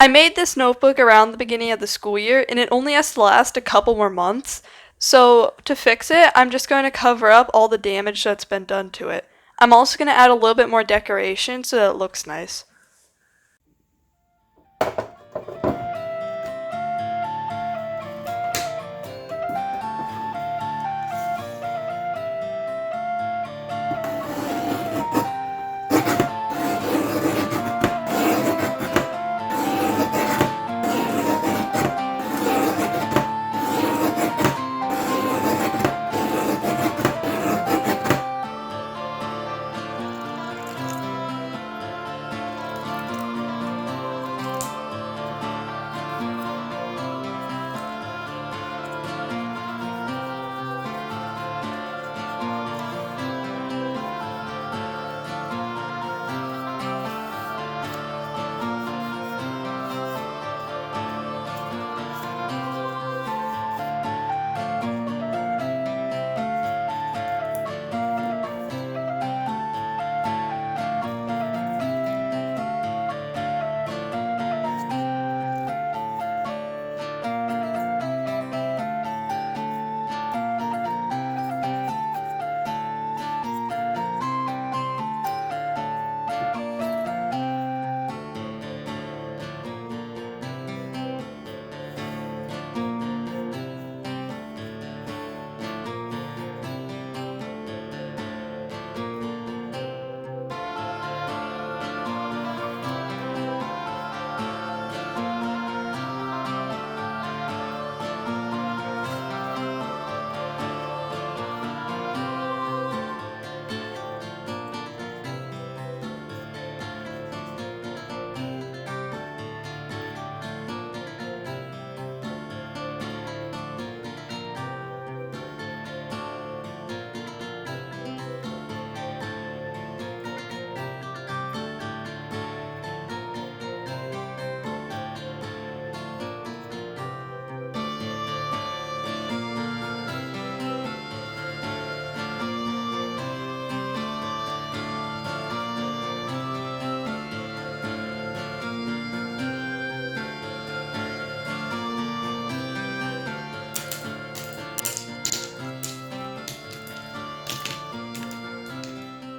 I made this notebook around the beginning of the school year, and it only has to last a couple more months. So to fix it, I'm just going to cover up all the damage that's been done to it. I'm also going to add a little bit more decoration so that it looks nice.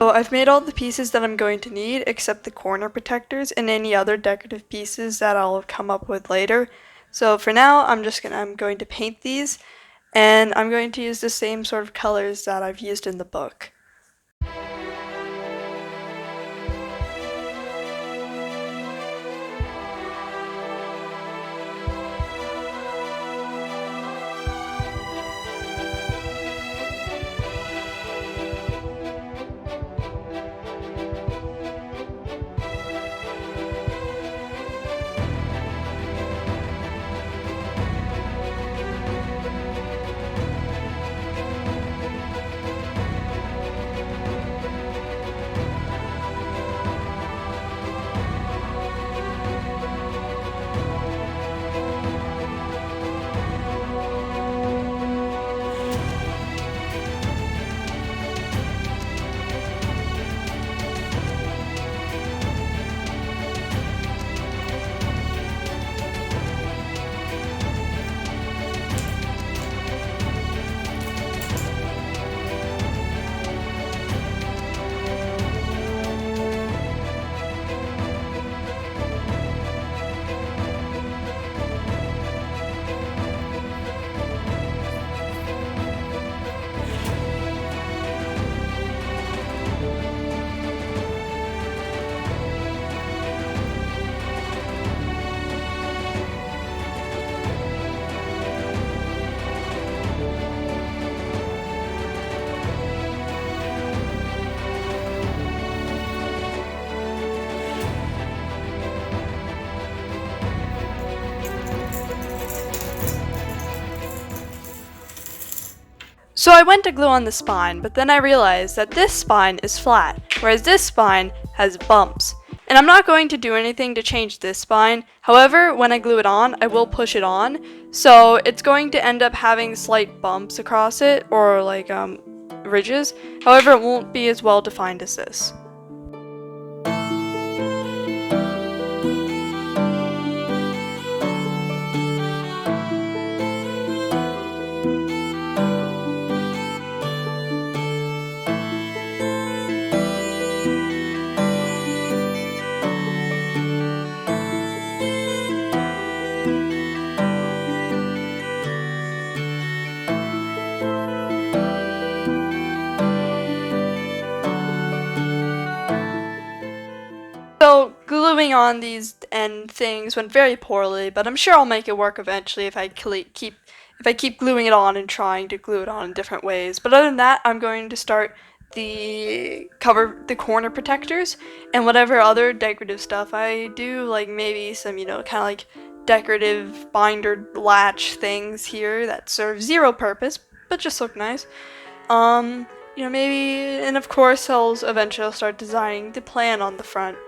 So I've made all the pieces that I'm going to need except the corner protectors and any other decorative pieces that I'll come up with later. So for now, I'm going to paint these, and I'm going to use the same sort of colors that I've used in the book. So I went to glue on the spine, but then I realized that this spine is flat, whereas this spine has bumps. And I'm not going to do anything to change this spine. However, when I glue it on, I will push it on. So it's going to end up having slight bumps across it, or like ridges. However, it won't be as well defined as this. on these end things went very poorly, but I'm sure I'll make it work eventually if I keep gluing it on and trying to glue it on in different ways. But other than that, I'm going to start the corner protectors and whatever other decorative stuff I do, like maybe some, kind of like decorative binder latch things here that serve zero purpose, but just look nice. Maybe, and of course eventually I'll start designing the plan on the front.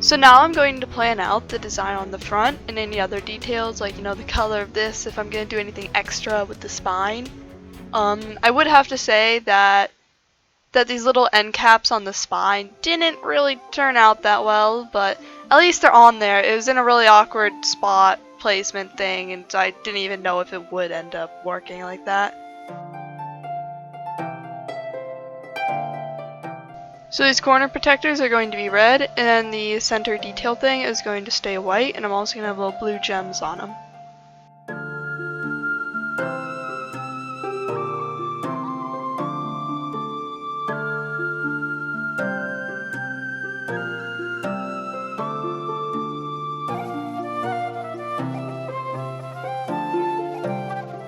So now I'm going to plan out the design on the front and any other details, like, the color of this, if I'm going to do anything extra with the spine. I would have to say that these little end caps on the spine didn't really turn out that well, but at least they're on there. It was in a really awkward spot placement thing, and I didn't even know if it would end up working like that. So these corner protectors are going to be red, and then the center detail thing is going to stay white, and I'm also going to have little blue gems on them.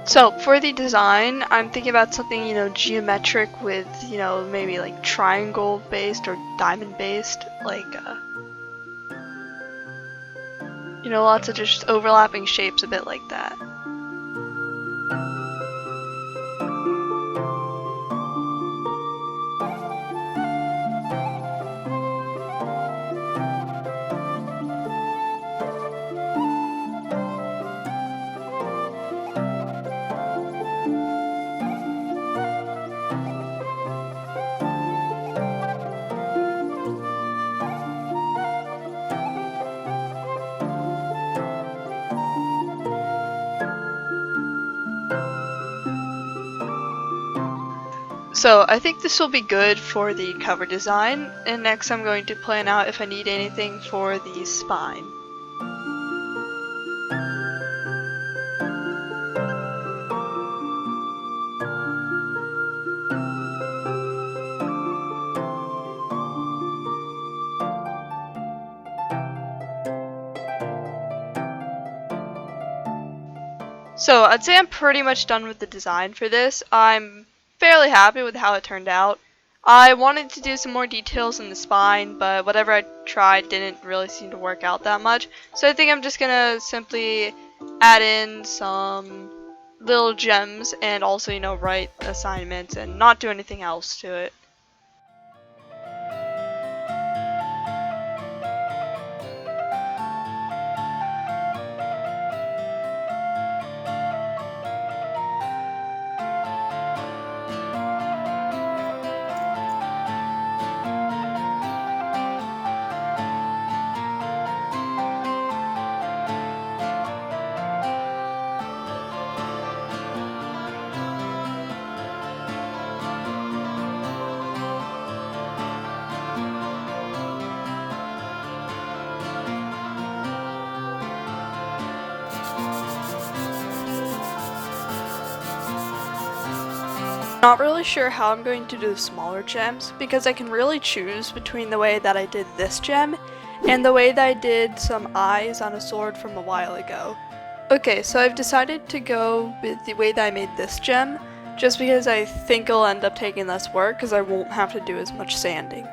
So for the design, I'm thinking about something, geometric with, maybe like triangle based or diamond based, like, lots of just overlapping shapes, a bit like that. So I think this will be good for the cover design, and next I'm going to plan out if I need anything for the spine. So I'd say I'm pretty much done with the design for this. I'm fairly happy with how it turned out. I wanted to do some more details in the spine, but whatever I tried didn't really seem to work out that much. So I think I'm just gonna simply add in some little gems and also, write assignments and not do anything else to it. Not really sure how I'm going to do the smaller gems because I can really choose between the way that I did this gem and the way that I did some eyes on a sword from a while ago. Okay, so I've decided to go with the way that I made this gem. just because I think it'll end up taking less work because I won't have to do as much sanding.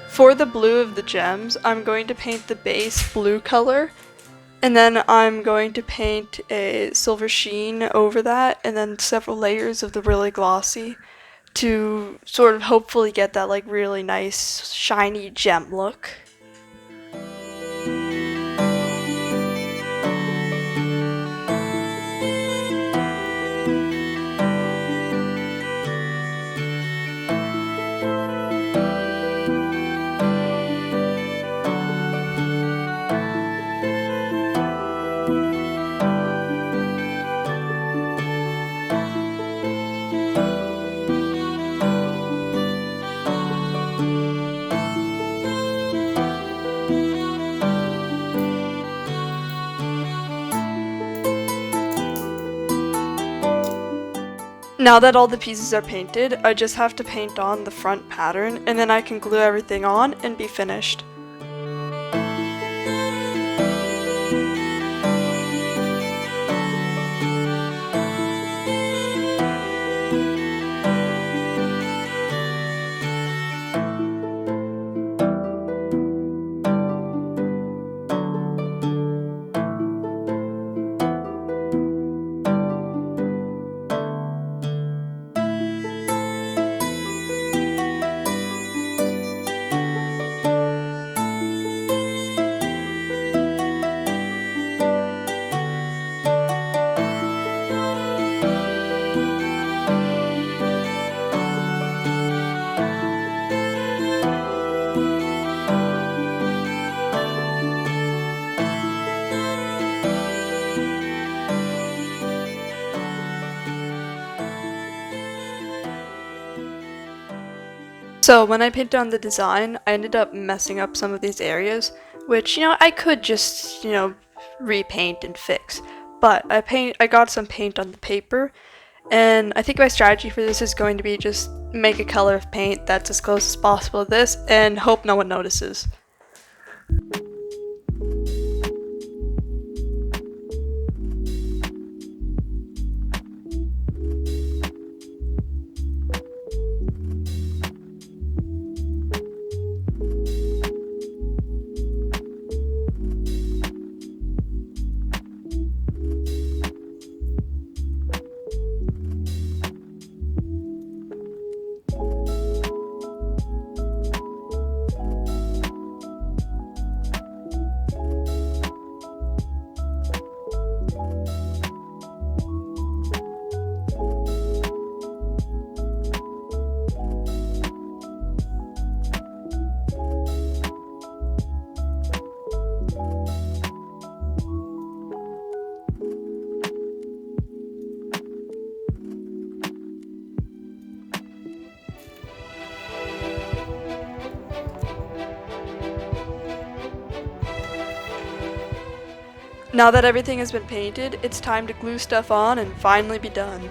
For the blue of the gems, I'm going to paint the base blue color, and then I'm going to paint a silver sheen over that, and then several layers of the really glossy to sort of hopefully get that like really nice shiny gem look. Now that all the pieces are painted, I just have to paint on the front pattern, and then I can glue everything on and be finished. So when I painted on the design, I ended up messing up some of these areas, which, I could just, repaint and fix. But I got some paint on the paper, and I think my strategy for this is going to be just make a color of paint that's as close as possible to this, and hope no one notices. Now that everything has been painted, it's time to glue stuff on and finally be done.